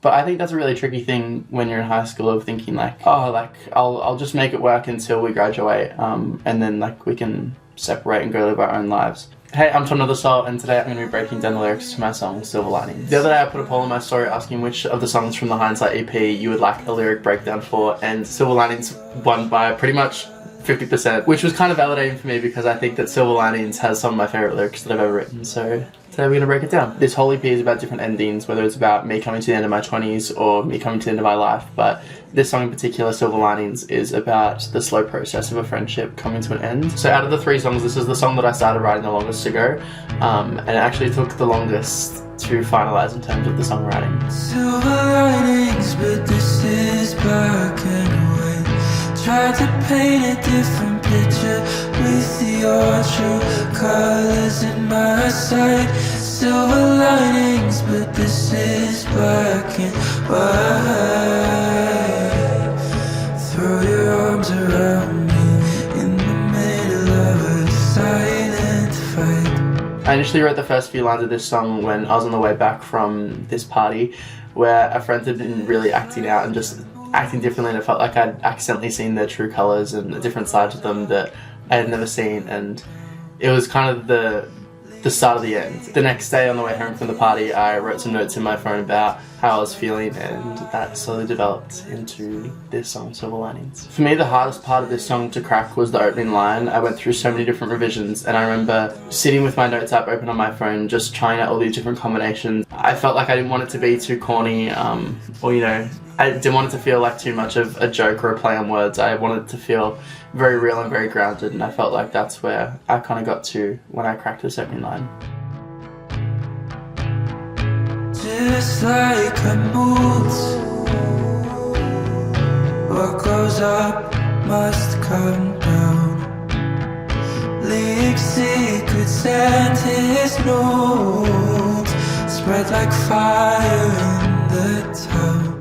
But I think that's a really tricky thing when you're in high school of thinking like, oh, like I'll just make it work until we graduate, and then like we can separate and go live our own lives. Hey, I'm Nethersole, and today I'm going to be breaking down the lyrics to my song Silver Linings. The other day I put a poll on my story asking which of the songs from the Hindsight EP you would like a lyric breakdown for, and Silver Linings won by pretty much 50%, which was kind of validating for me because I think that Silver Linings has some of my favourite lyrics that I've ever written, so today we're going to break it down. This whole EP is about different endings, whether it's about me coming to the end of my 20s or me coming to the end of my life, but this song in particular, Silver Linings, is about the slow process of a friendship coming to an end. So out of the 3 songs, this is the song that I started writing the longest ago, and it actually took the longest to finalise in terms of the songwriting. Silver linings, but this is black and white. Tried to paint a different picture with your true colours in my sight. Silver linings, but this is black and white. Throw your arms around me in the middle of a silent fight. I initially wrote the first few lines of this song when I was on the way back from this party where a friend had been really acting out and just acting differently, and it felt like I'd accidentally seen their true colours and a different side to them that I had never seen, and it was kind of the start of the end. The next day on the way home from the party I wrote some notes in my phone about how I was feeling, and that slowly developed into this song, Silver Linings. For me, the hardest part of this song to crack was the opening line. I went through so many different revisions, and I remember sitting with my notes app open on my phone just trying out all these different combinations. I felt like I didn't want it to be too corny, or you know, I didn't want it to feel like too much of a joke or a play on words. I wanted it to feel very real and very grounded, and I felt like that's where I kind of got to when I cracked this opening line. Just like a moods, what goes up must come down. Leak secrets and his notes spread like fire in the town.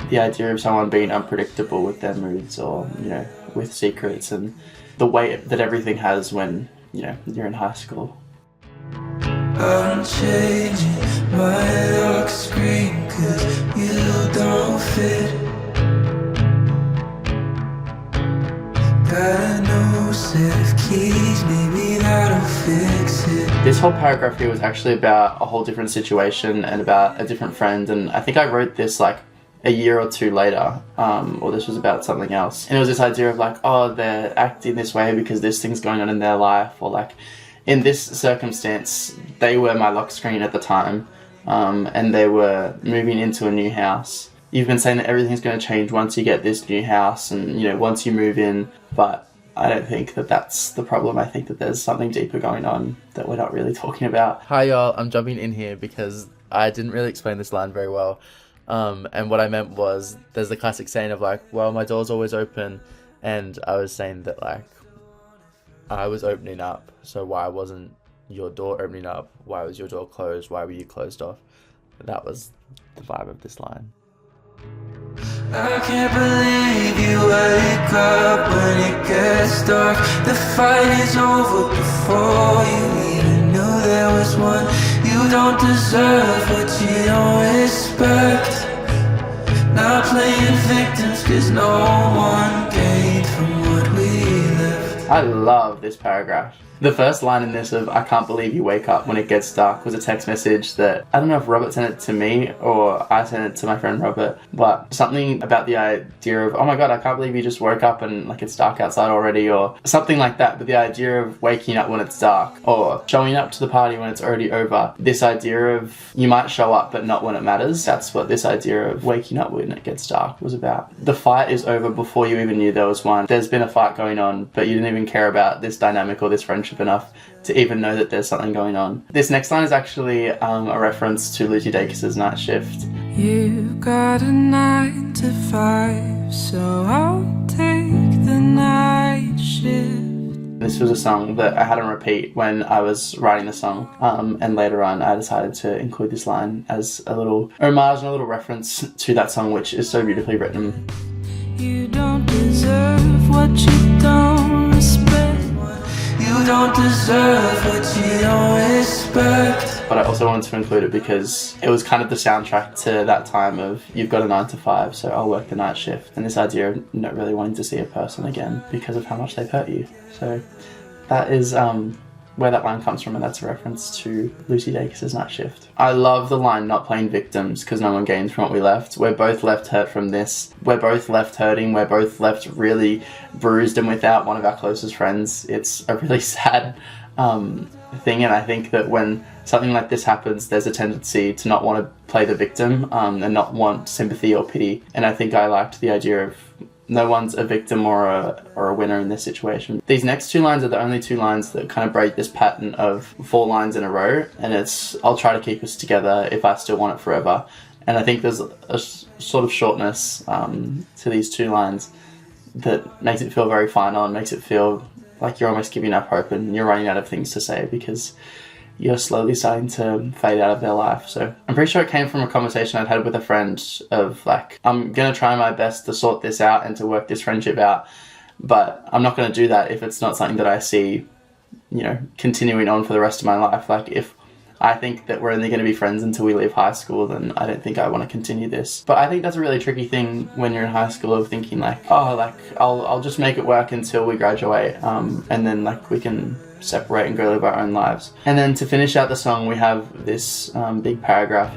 The idea of someone being unpredictable with their moods, or, you know, with secrets, and the weight that everything has when, you know, you're in high school. I'm changing my lock screen 'cause you don't fit. Got a new set of keys, maybe that'll fix it. This whole paragraph here was actually about a whole different situation and about a different friend, and I think I wrote this like a year or 2 later, or this was about something else. And it was this idea of like, oh, they're acting this way because this thing's going on in their life, or like, in this circumstance, they were my lock screen at the time, and they were moving into a new house. You've been saying that everything's going to change once you get this new house and, you know, once you move in, but I don't think that that's the problem. I think that there's something deeper going on that we're not really talking about. Hi y'all, I'm jumping in here because I didn't really explain this line very well. And what I meant was, there's the classic saying of like, well, my door's always open, and I was saying that like, I was opening up, so why wasn't your door opening up? Why was your door closed? Why were you closed off? That was the vibe of this line. I can't believe you wake up when it gets dark. The fight is over before you even knew there was one. You don't deserve what you don't respect. Not playing victims 'cause no one gained from what we left. I love this paragraph. The first line in this of, I can't believe you wake up when it gets dark, was a text message that, I don't know if Robert sent it to me or I sent it to my friend Robert, but something about the idea of, oh my god, I can't believe you just woke up and like it's dark outside already, or something like that. But the idea of waking up when it's dark, or showing up to the party when it's already over, this idea of you might show up but not when it matters, that's what this idea of waking up when it gets dark was about. The fight is over before you even knew there was one. There's been a fight going on, but you didn't even care about this dynamic or this friendship enough to even know that there's something going on. This next line is actually a reference to Lucy Dacus's Night Shift. You've got a 9 to 5, so I'll take the night shift. This was a song that I had on repeat when I was writing the song, and later on I decided to include this line as a little homage and a little reference to that song, which is so beautifully written. You don't deserve what you don't respect. You don't deserve what you don't respect. but I also wanted to include it because it was kind of the soundtrack to that time of you've got a 9 to 5, so I'll work the night shift, and this idea of not really wanting to see a person again because of how much they've hurt you. So that is where that line comes from, and that's a reference to Lucy Dacus's Night Shift. I love the line, not playing victims because no one gains from what we left. We're both left hurt from this. We're both left hurting. We're both left really bruised and without one of our closest friends. It's a really sad thing, and I think that when something like this happens, there's a tendency to not want to play the victim and not want sympathy or pity. And I think I liked the idea of no one's a victim or a winner in this situation. These next 2 lines are the only 2 lines that kind of break this pattern of 4 lines in a row, and it's, I'll try to keep us together if I still want it forever. And I think there's a sort of shortness to these 2 lines that makes it feel very final and makes it feel like you're almost giving up hope and you're running out of things to say because you're slowly starting to fade out of their life. So I'm pretty sure it came from a conversation I'd had with a friend of like, I'm gonna try my best to sort this out and to work this friendship out, but I'm not gonna do that if it's not something that I see, you know, continuing on for the rest of my life. Like if I think that we're only gonna be friends until we leave high school, then I don't think I wanna continue this. But I think that's a really tricky thing when you're in high school of thinking like, oh, like I'll just make it work until we graduate, and then like we can separate and go live our own lives. And then to finish out the song, we have this big paragraph.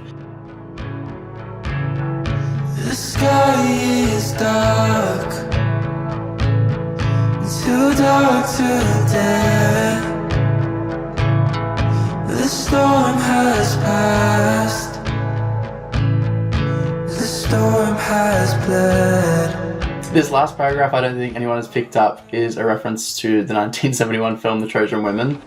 The sky is dark, too dark to dare. The storm has passed, the storm has bled. This last paragraph I don't think anyone has picked up is a reference to the 1971 film The Trojan Women.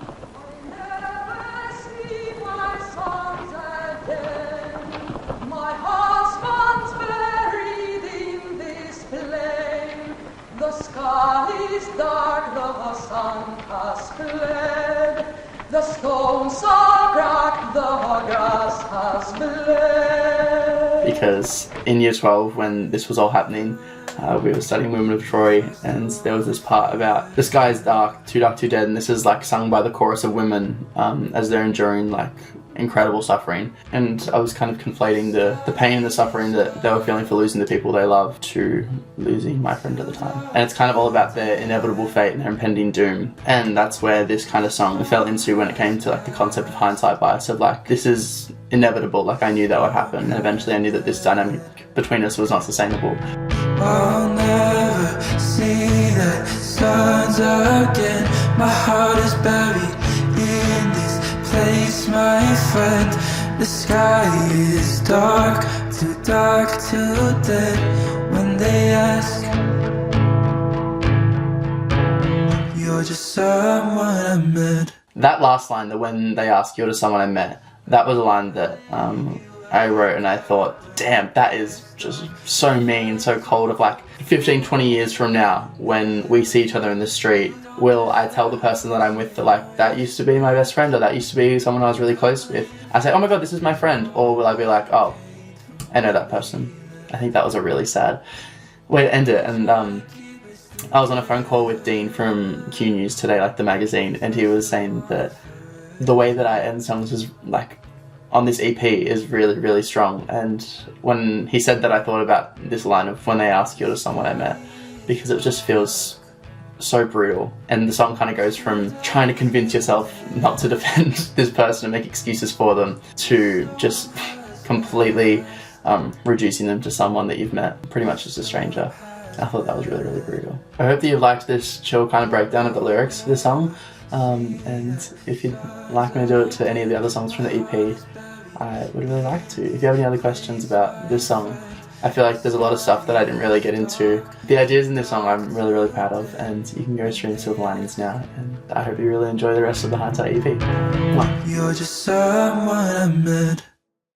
The sky is dark, the sun has fled. The stones are cracked, the grass has bled. Because in year 12, when this was all happening, we were studying Women of Troy, and there was this part about the sky is dark to dead, and this is like sung by the chorus of women as they're enduring like incredible suffering. And I was kind of conflating the pain and the suffering that they were feeling for losing the people they love to losing my friend at the time. And it's kind of all about their inevitable fate and their impending doom. And that's where this kind of song fell into when it came to like the concept of hindsight bias of like, this is inevitable, like I knew that would happen, and eventually I knew that this dynamic between us was not sustainable. I'll never see the suns again. My heart is buried in this place, my friend. The sky is dark to dead. When they ask, you're just someone I met. That last line, the when they ask, you're just someone I met, that was a line that I wrote and I thought, damn, that is just so mean, so cold. Of like 15, 20 years from now, when we see each other in the street, will I tell the person that I'm with that like, that used to be my best friend, or that used to be someone I was really close with? I say, oh my god, this is my friend. Or will I be like, oh, I know that person. I think that was a really sad way to end it. And I was on a phone call with Dean from Q News today, like the magazine, and he was saying that the way that I end songs is like on this EP is really, really strong. And when he said that, I thought about this line of when they ask, you're just someone I met, because it just feels so brutal. And the song kind of goes from trying to convince yourself not to defend this person and make excuses for them to just completely reducing them to someone that you've met pretty much as a stranger. I thought that was really, really brutal. I hope that you liked this chill kind of breakdown of the lyrics of the song. And if you'd like me to do it to any of the other songs from the EP, I would really like to. If you have any other questions about this song, I feel like there's a lot of stuff that I didn't really get into. The ideas in this song I'm really, really proud of, and you can go stream Silver Linings now, and I hope you really enjoy the rest of the Hindsight EP. Mwah. You're just someone I met.